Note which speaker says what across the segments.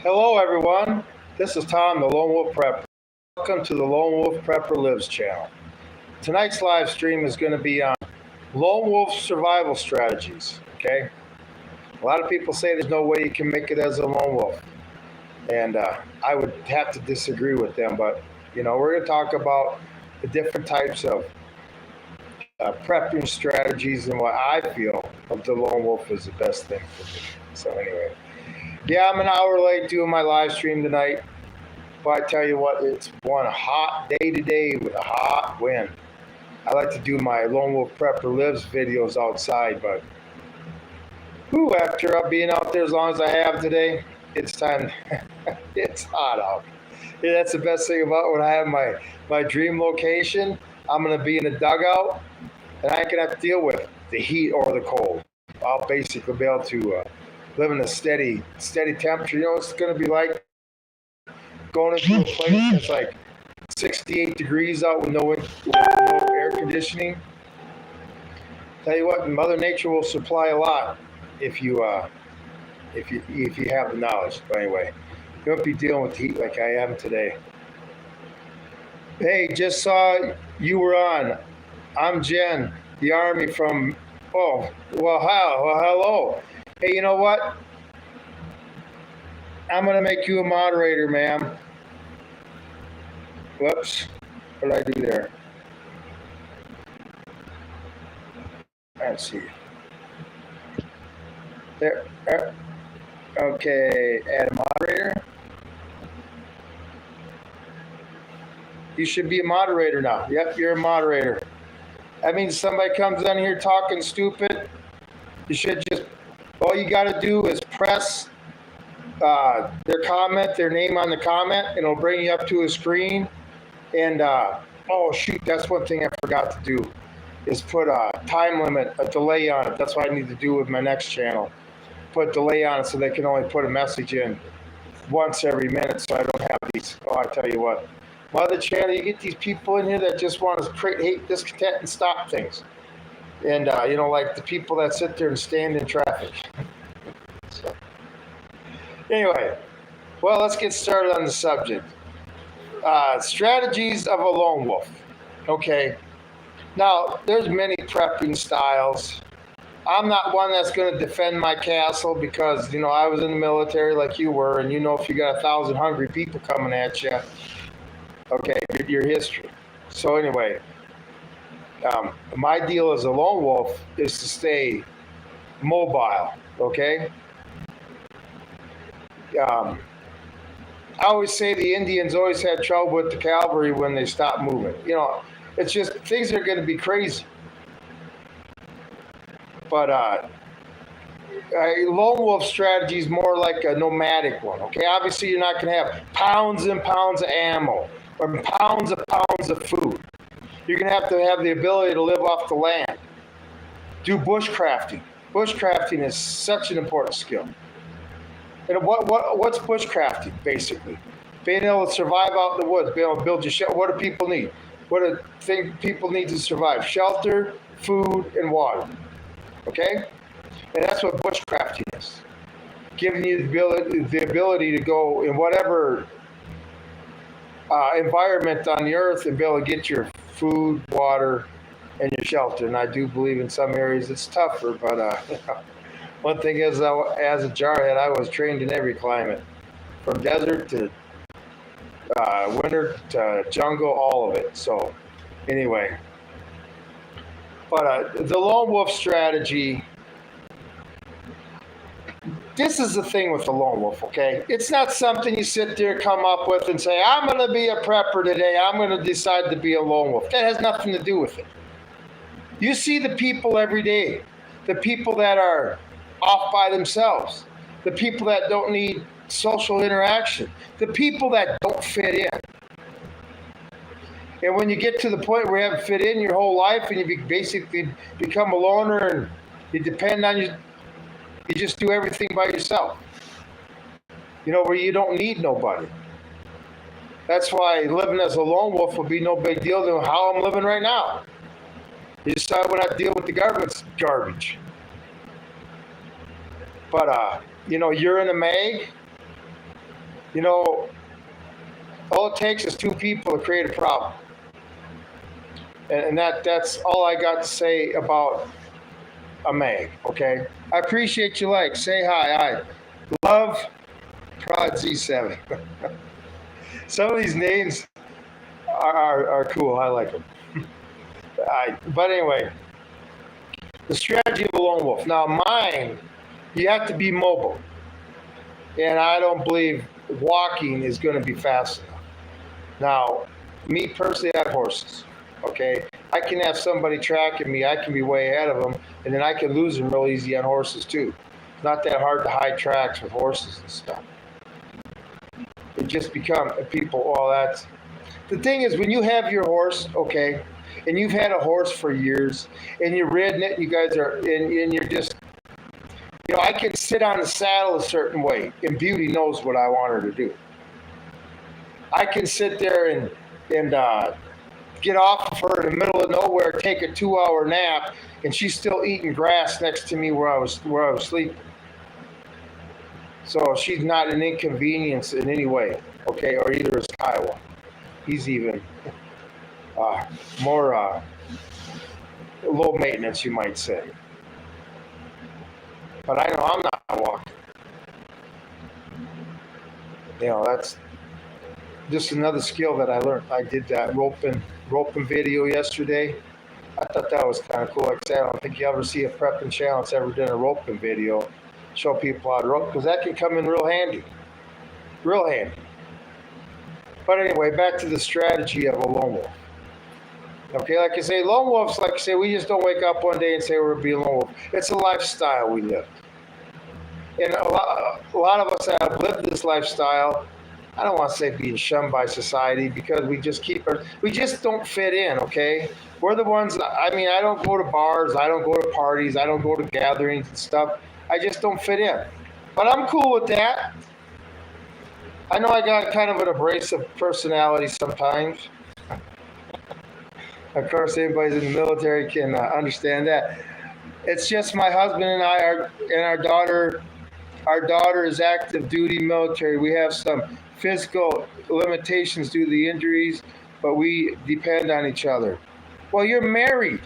Speaker 1: Hello, everyone. This is Tom, the Lone Wolf Prepper. Welcome to the Lone Wolf Prepper Lives channel. Tonight's live stream is going to be on lone wolf survival strategies. Okay, a lot of people say there's no way you can make it as a lone wolf, and I would have to disagree with them. But we're going to talk about the different types of prepping strategies and what I feel of the lone wolf is the best thing for me. So anyway. Yeah, I'm an hour late doing my live stream tonight, but I tell you what, it's one hot day today with a hot wind. I like to do my Lone Wolf Prepper Lives videos outside, but after being out there as long as I have today, it's time. It's hot out. Yeah, that's the best thing about when I have my dream location. I'm going to be in a dugout, and I ain't going to have to deal with the heat or the cold. I'll basically be able to live in a steady temperature. You know what it's going to be like going into a place that's like 68 degrees out with no air conditioning. Tell you what, Mother Nature will supply a lot if you have the knowledge. But anyway, you won't be dealing with heat like I am today. Hey, just saw you were on. I'm Jen, the Army from. Oh, well, hello. Hey, you know what? I'm going to make you a moderator, ma'am. Whoops. What did I do there? Let's see. There. Okay, add a moderator. You should be a moderator now. Yep, you're a moderator. That means somebody comes in here talking stupid. You should just, all you got to do is press their comment, their name on the comment, and it'll bring you up to a screen. And, oh, shoot, that's one thing I forgot to do, is put a time limit, a delay on it. That's what I need to do with my next channel. Put a delay on it so they can only put a message in once every minute so I don't have these. Oh, I tell you what. My other channel, you get these people in here that just want to create hate, discontent, and stop things. And, like the people that sit there and stand in traffic. So, anyway, well, let's get started on the subject. Strategies of a lone wolf. Okay. Now, there's many prepping styles. I'm not one that's going to defend my castle because, I was in the military like you were, and if you got 1,000 hungry people coming at you, okay, your history. So anyway, my deal as a lone wolf is to stay mobile, okay? I always say the Indians always had trouble with the cavalry when they stopped moving. It's just things are going to be crazy. But a lone wolf strategy is more like a nomadic one, okay? Obviously, you're not going to have pounds and pounds of ammo or pounds of food. You're going to have the ability to live off the land. Do bushcrafting. Bushcrafting is such an important skill. And what's bushcrafting, basically? Being able to survive out in the woods, being able to build your shelter. What do people need? What do people need to survive? Shelter, food, and water. Okay? And that's what bushcrafting is. Giving you the ability to go in whatever environment on the earth and be able to get your food, water, and your shelter. And I do believe in some areas it's tougher, but one thing is, as a jarhead, I was trained in every climate, from desert to winter to jungle, all of it. So anyway, but the lone wolf strategy, this is the thing with the lone wolf, okay? It's not something you sit there and come up with and say, I'm going to be a prepper today. I'm going to decide to be a lone wolf. That has nothing to do with it. You see the people every day, the people that are off by themselves, the people that don't need social interaction, the people that don't fit in. And when you get to the point where you haven't fit in your whole life and you basically become a loner and you depend on you just do everything by yourself, where you don't need nobody. That's why living as a lone wolf would be no big deal to how I'm living right now. You decide when I deal with the government's garbage. But, you're in a mag, You know, all it takes is two people to create a problem. And that's all I got to say about a Meg, okay? I appreciate you like. Say hi. I love Prod Z7. Some of these names are cool. I like them. But anyway, the strategy of a lone wolf. Now, mine, you have to be mobile. And I don't believe walking is going to be fast enough. Now, me personally, I have horses. Okay, I can have somebody tracking me. I can be way ahead of them, and then I can lose them real easy on horses too. It's not that hard to hide tracks with horses and stuff. It just become people. Well, that's the thing is when you have your horse, okay, and you've had a horse for years, and you're riding it, and you guys are, and you're just, you know, I can sit on the saddle a certain way, and Beauty knows what I want her to do. I can sit there and get off of her in the middle of nowhere, take a 2-hour nap, and she's still eating grass next to me where I was sleeping. So she's not an inconvenience in any way, okay? Or either is Kiowa. He's even more low maintenance, you might say. But I know I'm not walking. You know, that's just another skill that I learned. I did that roping video yesterday. I thought that was kind of cool. Like I said, I don't think you ever see a prepping channel that's ever done a roping video. Show people how to rope, because that can come in real handy. Real handy. But anyway, back to the strategy of a lone wolf. Okay, like I say, lone wolves, like I say, we just don't wake up one day and say we're being lone wolf. It's a lifestyle we live. And a lot of us that have lived this lifestyle, I don't want to say being shunned by society, because we just don't fit in, okay? We're the ones, I mean, I don't go to bars, I don't go to parties, I don't go to gatherings and stuff. I just don't fit in. But I'm cool with that. I know I got kind of an abrasive personality sometimes. Of course, everybody in the military can understand that. It's just my husband and I and our daughter. Our daughter is active duty military. We have some physical limitations due to the injuries, but we depend on each other. Well, you're married.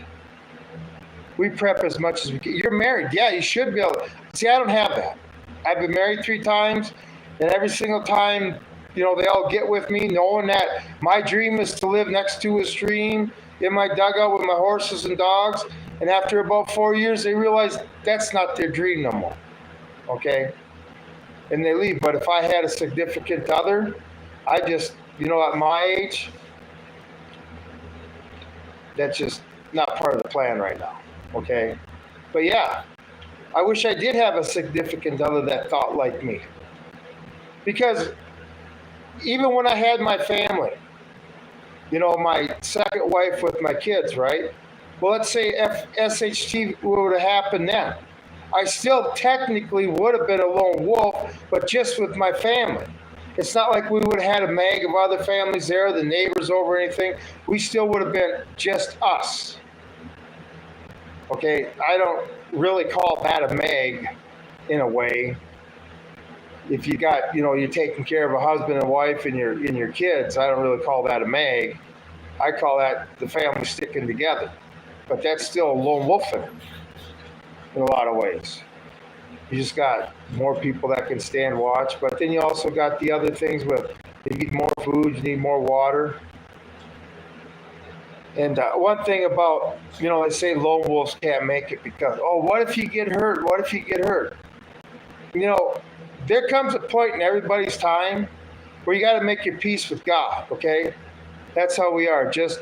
Speaker 1: We prep as much as we can. You're married. Yeah, you should be able to. See, I don't have that. I've been married 3 times, and every single time, you know, they all get with me knowing that my dream is to live next to a stream in my dugout with my horses and dogs. And after about 4 years, they realize that's not their dream no more. Okay? And they leave. But if I had a significant other, I just, you know, at my age, that's just not part of the plan right now. Okay? But yeah, I wish I did have a significant other that thought like me. Because even when I had my family, you know, my second wife with my kids, right? Well, let's say SHT would have happened then. I still technically would have been a lone wolf, but just with my family. It's not like we would have had a mag of other families there, the neighbors over anything. We still would have been just us. Okay, I don't really call that a mag in a way. If you got, you know, you're taking care of a husband and wife and your kids, I don't really call that a mag. I call that the family sticking together. But that's still a lone wolf in a lot of ways. You just got more people that can stand watch, but then you also got the other things with you need more food, you need more water. And one thing about, you know, they say lone wolves can't make it because, oh, what if you get hurt? What if you get hurt? You know, there comes a point in everybody's time where you got to make your peace with God, okay? That's how we are, just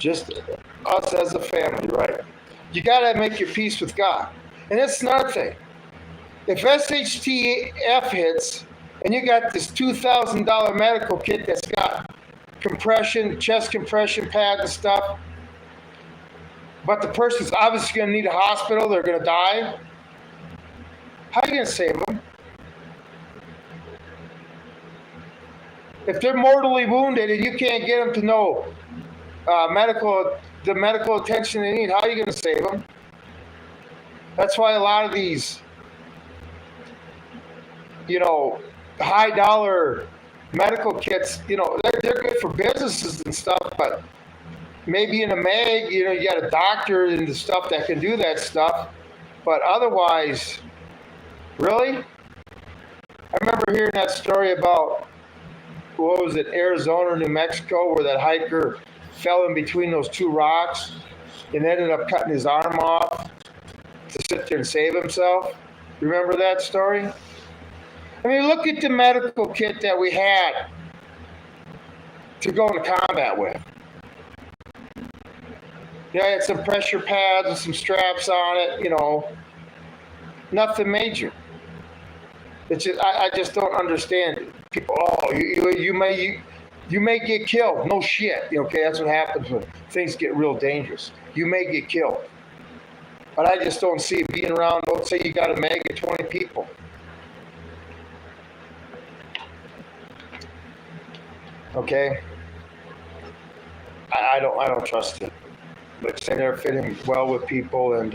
Speaker 1: us as a family, right? You got to make your peace with God. And that's another thing. If SHTF hits and you got this $2,000 medical kit that's got compression, chest compression pad and stuff, but the person's obviously going to need a hospital, they're going to die, how are you going to save them? If they're mortally wounded and you can't get them to know the medical attention they need, how are you going to save them? That's why a lot of these, you know, high dollar medical kits, they're good for businesses and stuff, but maybe in a mag, you got a doctor and the stuff that can do that stuff. But otherwise, really? I remember hearing that story about, what was it, Arizona or New Mexico, where that hiker fell in between those two rocks and ended up cutting his arm off to sit there and save himself. Remember that story? I mean, look at the medical kit that we had to go into combat with. I had some pressure pads and some straps on it, nothing major. It's just, I just don't understand. People, you may get killed. No shit. Okay, that's what happens when things get real dangerous. You may get killed. But I just don't see it being around. Don't say you got a mag of 20 people. Okay? I don't trust it. But they're fitting well with people, and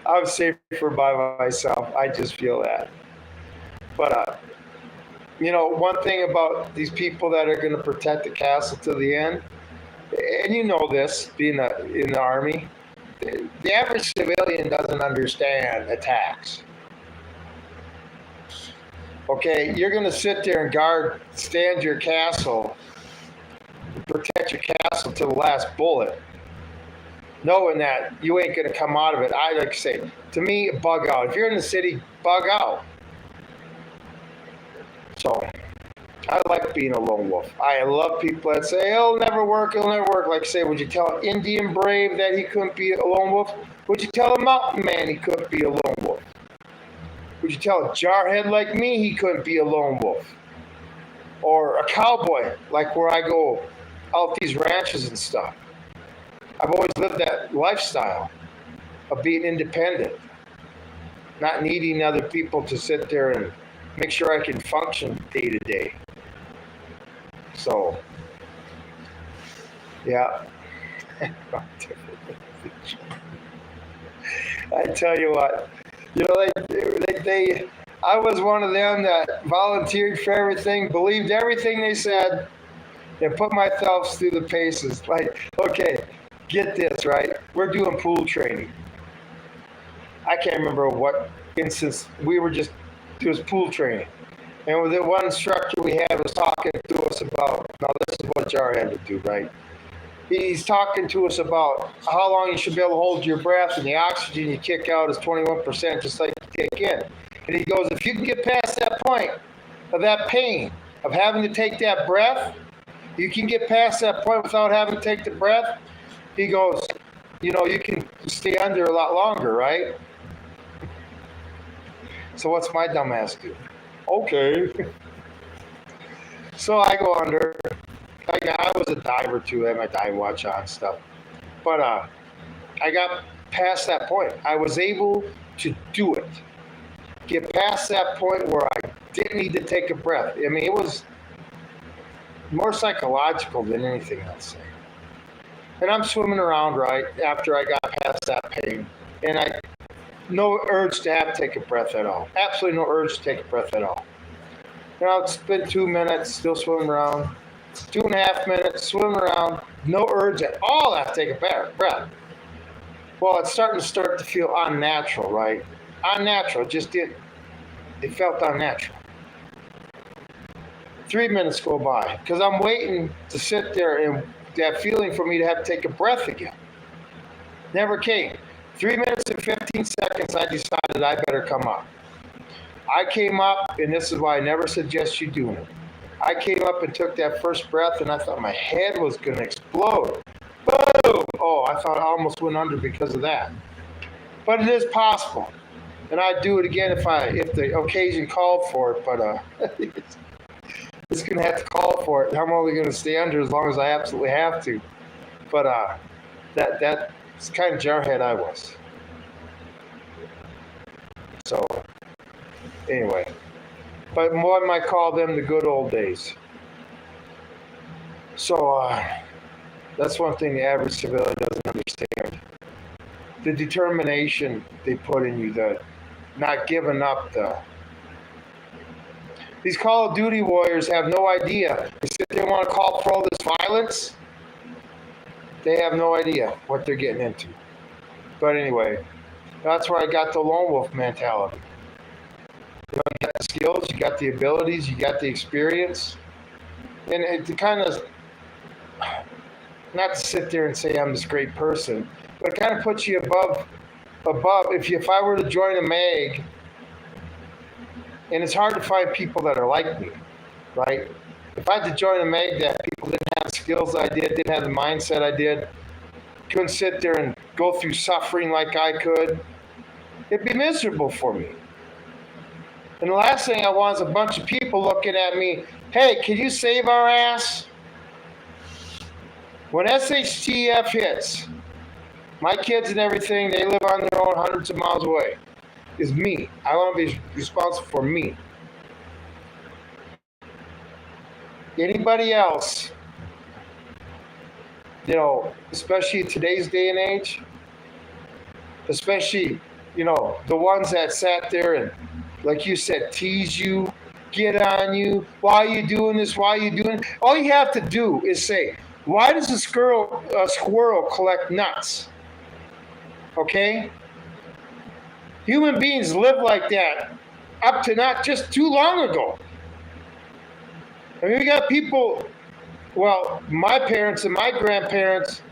Speaker 1: I'm safer by myself. I just feel that. But one thing about these people that are going to protect the castle to the end, and you know this, being in the Army, the average civilian doesn't understand attacks. Okay, you're going to sit there and stand your castle, protect your castle to the last bullet, knowing that you ain't going to come out of it. I like to say, to me, bug out. If you're in the city, bug out. So, I like being a lone wolf. I love people that say, it'll never work. Like I say, would you tell an Indian brave that he couldn't be a lone wolf? Would you tell a mountain man he couldn't be a lone wolf? Would you tell a jarhead like me he couldn't be a lone wolf? Or a cowboy, like where I go out these ranches and stuff. I've always lived that lifestyle of being independent, not needing other people to sit there and make sure I can function day to day. So, yeah. I tell you what, I was one of them that volunteered for everything, believed everything they said, and put myself through the paces. Like, okay, get this, right? We're doing pool training. I can't remember what instance it was pool training. And the one instructor we had was talking to us about, now this is what Jarhead would do, right? He's talking to us about how long you should be able to hold your breath, and the oxygen you kick out is 21%, just like you take in. And he goes, if you can get past that point of that pain, of having to take that breath, you can get past that point without having to take the breath, he goes, you can stay under a lot longer, right? So what's my dumb ass do? Okay. So I go under. I was a diver too. I had my dive watch on and stuff. But I got past that point. I was able to do it. Get past that point where I didn't need to take a breath. I mean, it was more psychological than anything else. And I'm swimming around, right, after I got past that pain. And no urge to have to take a breath at all. Absolutely no urge to take a breath at all. It's been 2 minutes, still swimming around. 2.5 minutes, swimming around. No urge at all to have to take a breath. Well, it's starting to feel unnatural, right? Unnatural. It felt unnatural. 3 minutes go by because I'm waiting to sit there and that feeling for me to have to take a breath again. Never came. 3 minutes and 15 seconds, I decided I better come up. I came up, and this is why I never suggest you doing it. I came up and took that first breath, and I thought my head was going to explode. Boom! Oh, I thought I almost went under because of that. But it is possible. And I'd do it again if the occasion called for it, but it's going to have to call for it. I'm only going to stay under as long as I absolutely have to. But that's kind of jarhead I was. So, anyway. But one might call them the good old days. So, that's one thing the average civilian doesn't understand. The determination they put in you, not giving up These Call of Duty warriors have no idea. They sit there and want to call for all this violence. They have no idea what they're getting into. But anyway, that's where I got the lone wolf mentality. You got the skills, you got the abilities, you got the experience. And it kind of, not to sit there and say I'm this great person, but it kind of puts you above. If I were to join a mag, and it's hard to find people that are like me, right? If I had to join a mag that people didn't have the skills I did, didn't have the mindset I did, couldn't sit there and go through suffering like I could, it'd be miserable for me. And the last thing I want is a bunch of people looking at me, hey, can you save our ass? When SHTF hits, my kids and everything, they live on their own hundreds of miles away. Is me. I want to be responsible for me. Anybody else, especially in today's day and age, especially, the ones that sat there and, like you said, tease you, get on you, why are you doing this, why are you doing it? All you have to do is say, why does a squirrel collect nuts? Okay? Human beings live like that up to not just too long ago. I mean, we got people, my parents and my grandparents,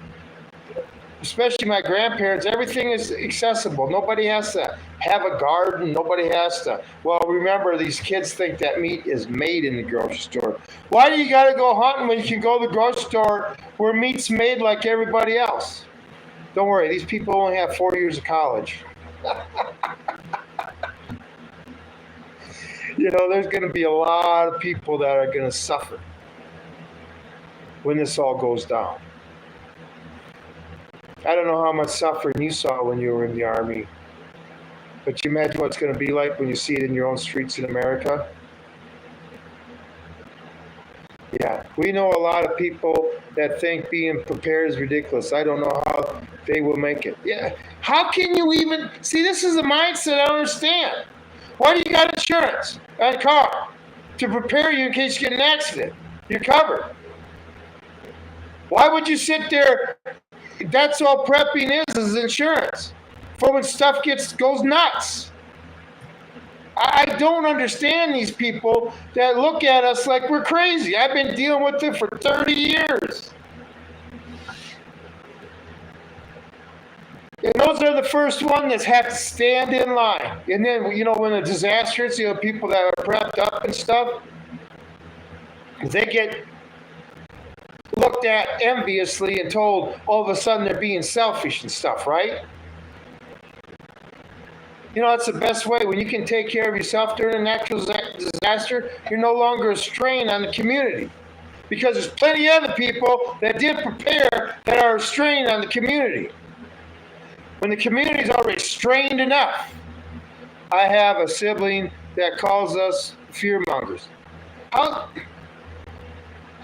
Speaker 1: especially my grandparents, everything is accessible. Nobody has to have a garden. Nobody has to. Well, remember, these kids think that meat is made in the grocery store. Why do you got to go hunting when you can go to the grocery store where meat's made like everybody else? Don't worry, these people only have 4 years of college. There's going to be a lot of people that are going to suffer when this all goes down. I don't know how much suffering you saw when you were in the Army, but you imagine what it's going to be like when you see it in your own streets in America. Yeah, we know a lot of people that think being prepared is ridiculous. I don't know how they will make it. Yeah, how can you even see? This is a mindset I don't understand. Why do you got insurance on a car? To prepare you in case you get an accident. You're covered. Why would you sit there? That's all prepping is insurance for when stuff goes nuts. I don't understand these people that look at us like we're crazy. I've been dealing with it for 30 years. And those are the first ones that have to stand in line. And then, when a disaster hits, people that are prepped up and stuff, they get looked at enviously and told all of a sudden they're being selfish and stuff, right? That's the best way. When you can take care of yourself during a natural disaster, you're no longer a strain on the community. Because there's plenty of other people that didn't prepare that are a strain on the community. When the community is already strained enough, I have a sibling that calls us fearmongers.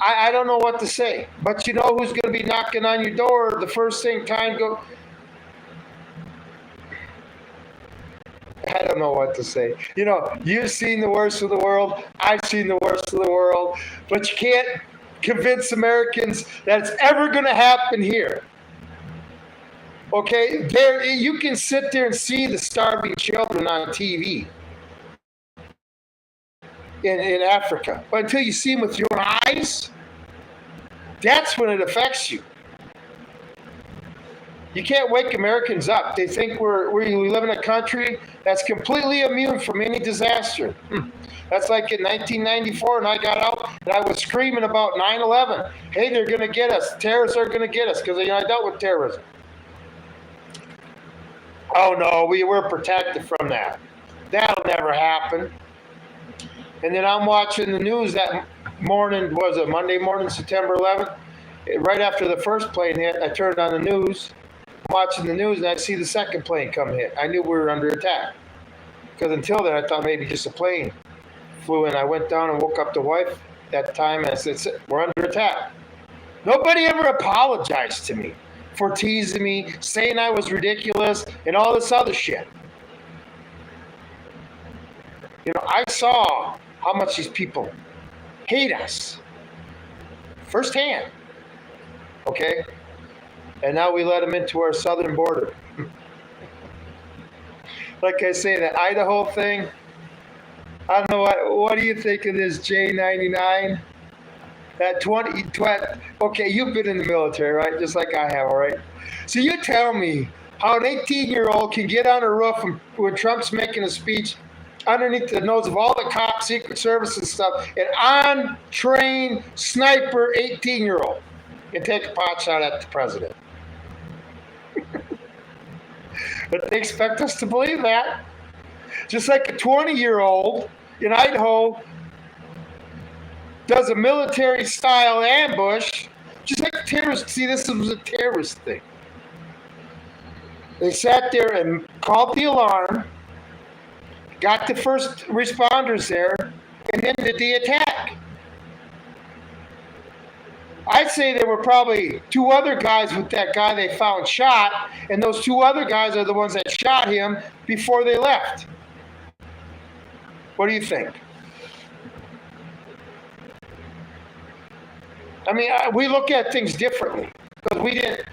Speaker 1: I don't know what to say, but you know who's going to be knocking on your door the first thing time go. I don't know what to say. You've seen the worst of the world. I've seen the worst of the world, but you can't convince Americans that it's ever going to happen here. Okay, you can sit there and see the starving children on TV in Africa, but until you see them with your own eyes, that's when it affects you. You can't wake Americans up. They think we live in a country that's completely immune from any disaster. That's like in 1994, and I got out and I was screaming about 9/11. Hey, they're going to get us. Terrorists are going to get us because I dealt with terrorism. Oh no, we were protected from that. That'll never happen. And then I'm watching the news that morning, was it Monday morning, September 11th? Right after the first plane hit, I turned on the news. I'm watching the news and I see the second plane come hit. I knew we were under attack. Because until then, I thought maybe just a plane flew in. I went down and woke up the wife that time and I said, we're under attack. Nobody ever apologized to me for teasing me, saying I was ridiculous, and all this other shit. I saw how much these people hate us firsthand. Okay? And now we let them into our southern border. Like I say, that Idaho thing, I don't know, what do you think of this J99? That 20, okay, you've been in the military, right? Just like I have, all right? So you tell me how an 18-year-old can get on a roof when Trump's making a speech underneath the nose of all the cops, Secret Service and stuff, an untrained sniper 18-year-old and take a pot shot at the president. But they expect us to believe that. Just like a 20-year-old in Idaho does a military-style ambush, just like terrorists. See, this was a terrorist thing. They sat there and called the alarm, got the first responders there, and then did the attack. I'd say there were probably two other guys with that guy they found shot, and those two other guys are the ones that shot him before they left. What do you think? I mean, we look at things differently because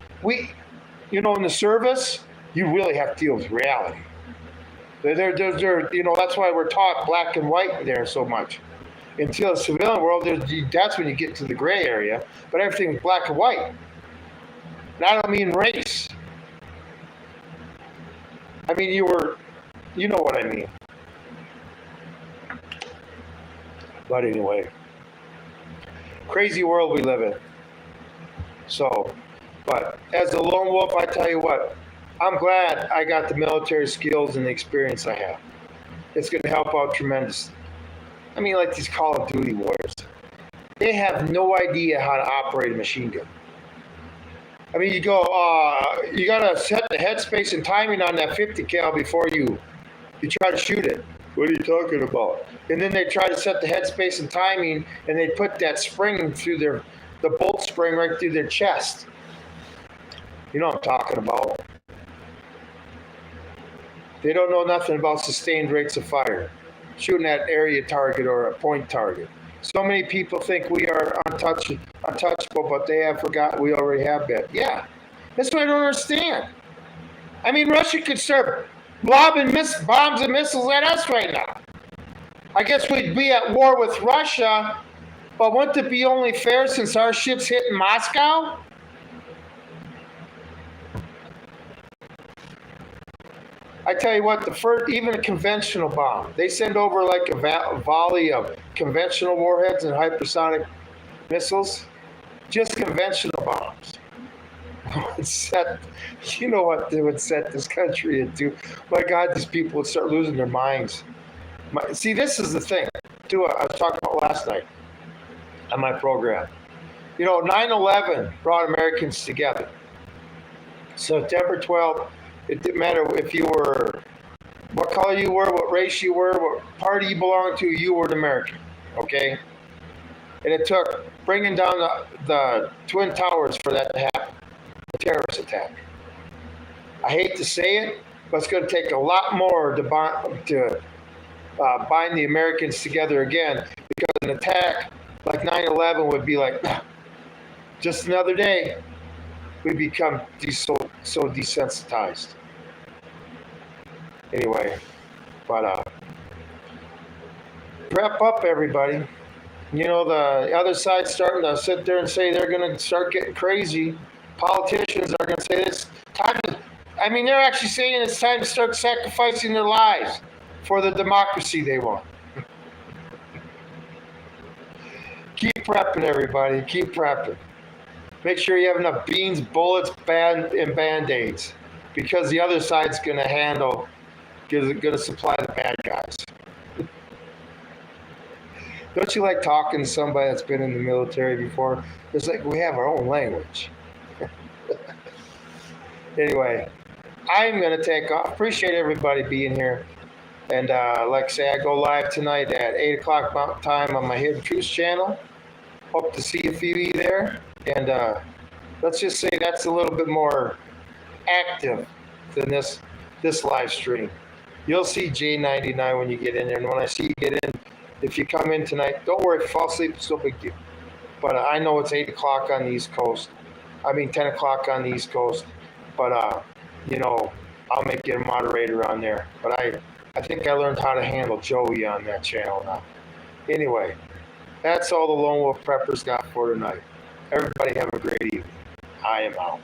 Speaker 1: in the service, you really have to deal with reality. That's why we're taught black and white there so much. Until the civilian world, that's when you get to the gray area, but everything's black and white. And I don't mean race. I mean, you know what I mean. But anyway, crazy world we live in. So, but as a lone wolf, I tell you what, I'm glad I got the military skills and the experience I have. It's going to help out tremendously. I mean, like these Call of Duty warriors. They have no idea how to operate a machine gun. I mean, you got to set the headspace and timing on that 50 cal before you try to shoot it. What are you talking about? And then they try to set the headspace and timing, and they put that spring through the bolt spring right through their chest. You know what I'm talking about. They don't know nothing about sustained rates of fire, shooting at area target or a point target. So many people think we are untouchable, but they have forgotten we already have been. Yeah, that's what I don't understand. I mean, Russia could start lobbing bombs and missiles at us right now. I guess we'd be at war with Russia, but wouldn't it be only fair since our ship's hitting Moscow? I tell you what, even a conventional bomb, they send over like a volley of conventional warheads and hypersonic missiles, just conventional bombs. You know what they would set this country into? My God, these people would start losing their minds. See, this is the thing, too, I was talking about last night on my program. 9/11 brought Americans together. September 12th, it didn't matter if you were, what color you were, what race you were, what party you belonged to, you were an American, okay? And it took bringing down the Twin Towers for that to happen, a terrorist attack. I hate to say it, but it's going to take a lot more to bind the Americans together again, because an attack like 9/11 would be like, just another day. We become so desensitized. Anyway, but wrap up, everybody. The other side's starting to sit there and say they're going to start getting crazy. Politicians are going to say it's time to. I mean, they're actually saying it's time to start sacrificing their lives for the democracy they want. Keep prepping, everybody. Keep prepping. Make sure you have enough beans, bullets, and Band-Aids, because the other side's going to supply the bad guys. Don't you like talking to somebody that's been in the military before? It's like we have our own language. Anyway, I'm going to take off. Appreciate everybody being here. And like I say, I go live tonight at 8 o'clock Mountain Time on my Hidden Truths channel. Hope to see a few of you there. And let's just say that's a little bit more active than this live stream. You'll see J99 when you get in there. And when I see you get in, if you come in tonight, don't worry, if you fall asleep, it's no big deal. But I know it's 8 o'clock on the East Coast. 10 o'clock on the East Coast. But, I'll make you a moderator on there. But I think I learned how to handle Joey on that channel now. Anyway, that's all the Lone Wolf Preppers got for tonight. Everybody have a great evening. I am out.